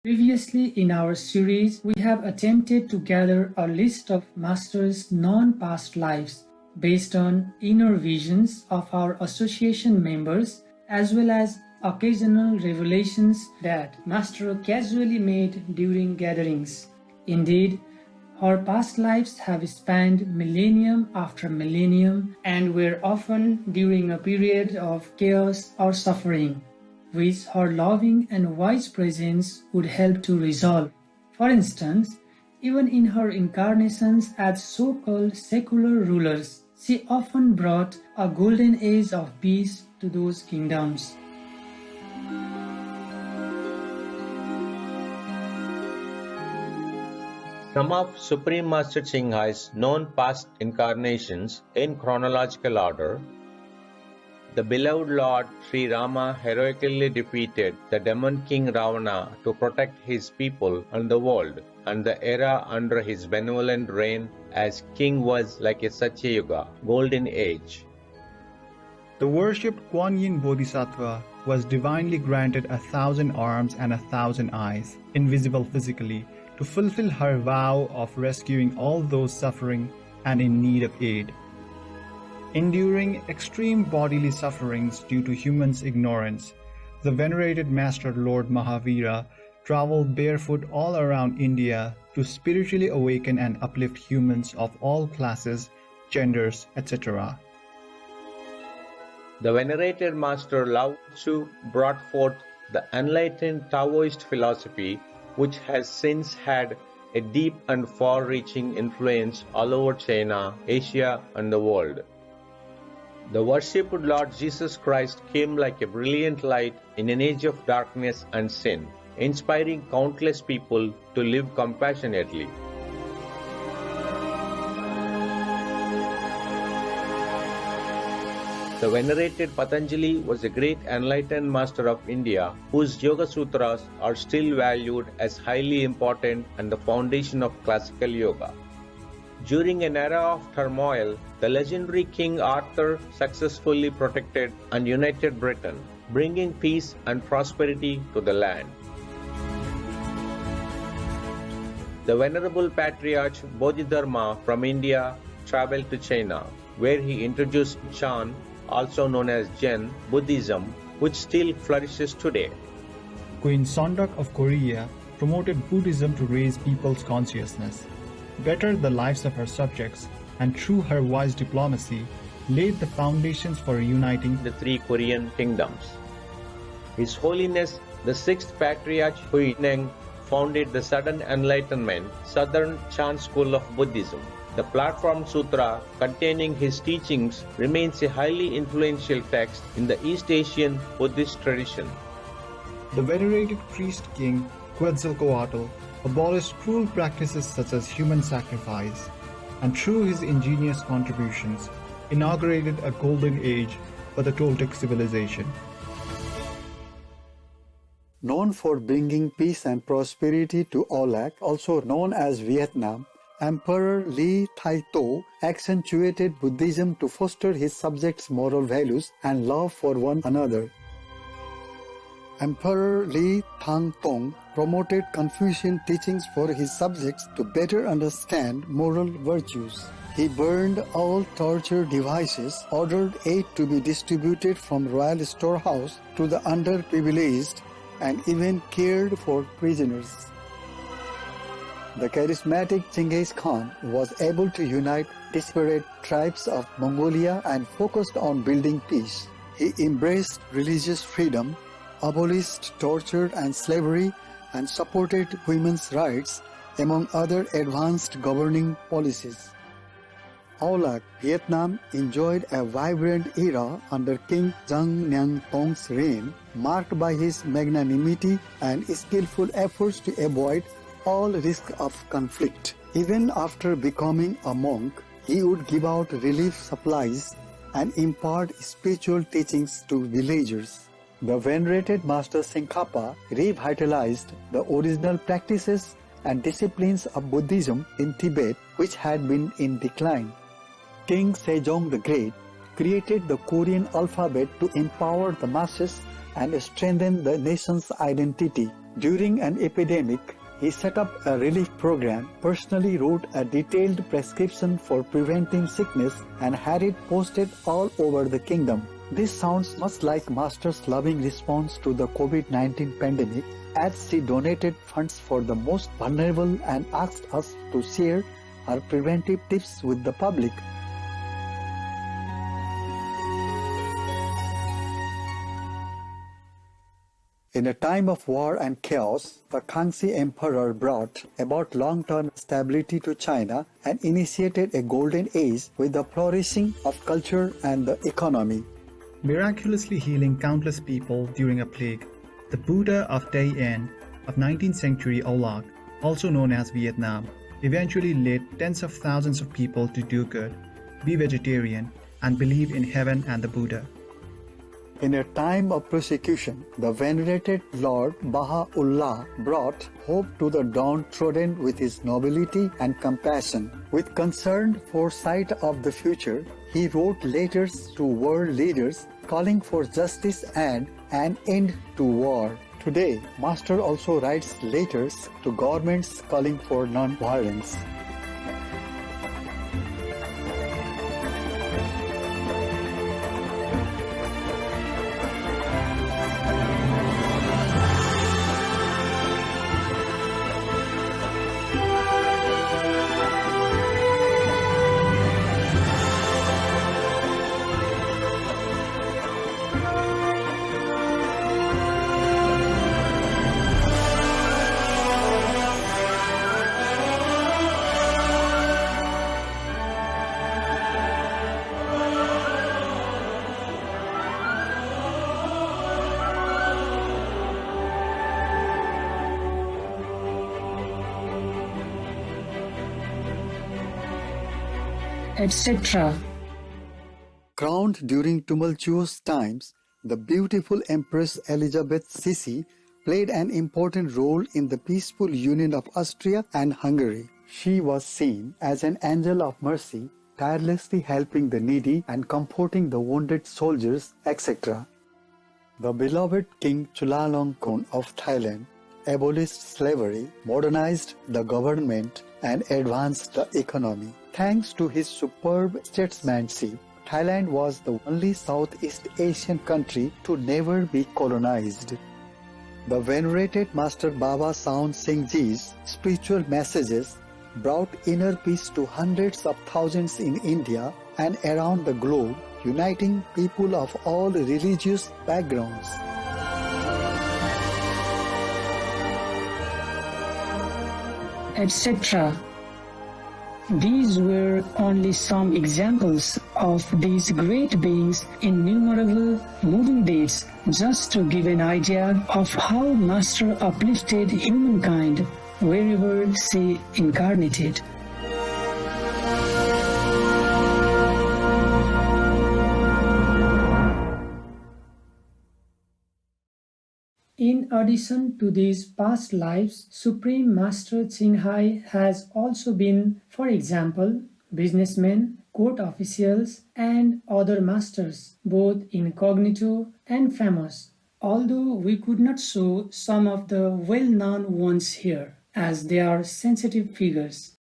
Previously in our series, we have attempted to gather a list of Master's non-past lives based on inner visions of our association members as well as occasional revelations that Master casually made during gatherings. Indeed, her past lives have spanned millennium after millennium and were often during a period of chaos or suffering, which her loving and wise presence would help to resolve. For instance, even in her incarnations as so-called secular rulers, she often brought a golden age of peace to those kingdoms. Some of Supreme Master Ching Hai's known past incarnations in chronological order. The beloved Lord Sri Rama heroically defeated the demon king Ravana to protect his people and the world, and the era under his benevolent reign as king was like a Satyayuga, golden age. The worshipped Kuan Yin Bodhisattva was divinely granted 1,000 arms and 1,000 eyes, invisible physically, to fulfill her vow of rescuing all those suffering and in need of aid. Enduring extreme bodily sufferings due to humans' ignorance, the venerated Master Lord Mahavira traveled barefoot all around India to spiritually awaken and uplift humans of all classes, genders, etc. The venerated Master Lao Tzu brought forth the enlightened Taoist philosophy, which has since had a deep and far-reaching influence all over China, Asia, and the world. The worshipped Lord Jesus Christ came like a brilliant light in an age of darkness and sin, inspiring countless people to live compassionately. The venerated Patanjali was a great enlightened master of India whose Yoga Sutras are still valued as highly important and the foundation of classical yoga. During an era of turmoil, the legendary King Arthur successfully protected and united Britain, bringing peace and prosperity to the land. The Venerable Patriarch Bodhidharma from India traveled to China, where he introduced Chan, also known as Zen Buddhism, which still flourishes today. Queen Sondak of Korea promoted Buddhism to raise people's consciousness, better the lives of her subjects, and through her wise diplomacy, laid the foundations for uniting the three Korean kingdoms. His Holiness the Sixth Patriarch Huineng founded the Sudden Enlightenment Southern Chan School of Buddhism. The Platform Sutra containing his teachings remains a highly influential text in the East Asian Buddhist tradition. The venerated priest king Quetzalcoatl abolished cruel practices such as human sacrifice, and through his ingenious contributions, inaugurated a golden age for the Toltec civilization. Known for bringing peace and prosperity to Olac, also known as Vietnam, Emperor Li Taitou accentuated Buddhism to foster his subjects' moral values and love for one another. Emperor Li Tangtong promoted Confucian teachings for his subjects to better understand moral virtues. He burned all torture devices, ordered aid to be distributed from royal storehouse to the underprivileged, and even cared for prisoners. The charismatic Genghis Khan was able to unite disparate tribes of Mongolia and focused on building peace. He embraced religious freedom, abolished torture and slavery, and supported women's rights, among other advanced governing policies. Olac, Vietnam enjoyed a vibrant era under King Zhang Nang Tong's reign, marked by his magnanimity and skillful efforts to avoid all risk of conflict. Even after becoming a monk, he would give out relief supplies and impart spiritual teachings to villagers. The venerated Master Tsongkhapa revitalized the original practices and disciplines of Buddhism in Tibet, which had been in decline. King Sejong the Great created the Korean alphabet to empower the masses and strengthen the nation's identity. During an epidemic, he set up a relief program, personally wrote a detailed prescription for preventing sickness, and had it posted all over the kingdom. This sounds much like Master's loving response to the COVID-19 pandemic, as she donated funds for the most vulnerable and asked us to share her preventive tips with the public. In a time of war and chaos, the Kangxi Emperor brought about long-term stability to China and initiated a golden age with the flourishing of culture and the economy. Miraculously healing countless people during a plague, the Buddha of Dai-En of 19th century Olak, also known as Vietnam, eventually led tens of thousands of people to do good, be vegetarian, and believe in heaven and the Buddha. In a time of persecution, the venerated Lord Baha'u'llah brought hope to the downtrodden with his nobility and compassion. With concerned foresight of the future, he wrote letters to world leaders calling for justice and an end to war. Today, Master also writes letters to governments calling for non-violence. etc. Crowned during tumultuous times, the beautiful Empress Elizabeth Sisi played an important role in the peaceful union of Austria and Hungary. She was seen as an angel of mercy, tirelessly helping the needy and comforting the wounded soldiers, etc. The beloved King Chulalongkorn of Thailand abolished slavery, modernized the government, and advanced the economy. Thanks to his superb statesmanship, Thailand was the only Southeast Asian country to never be colonized. The venerated Master Baba Sawan Singh Ji's spiritual messages brought inner peace to hundreds of thousands in India and around the globe, uniting people of all religious backgrounds. etc. These were only some examples of these great beings' innumerable moving deeds, just to give an idea of how Master uplifted humankind wherever she incarnated. In addition to these past lives, Supreme Master Ching has also been, for example, businessmen, court officials, and other masters, both incognito and famous, although we could not show some of the well-known ones here, as they are sensitive figures.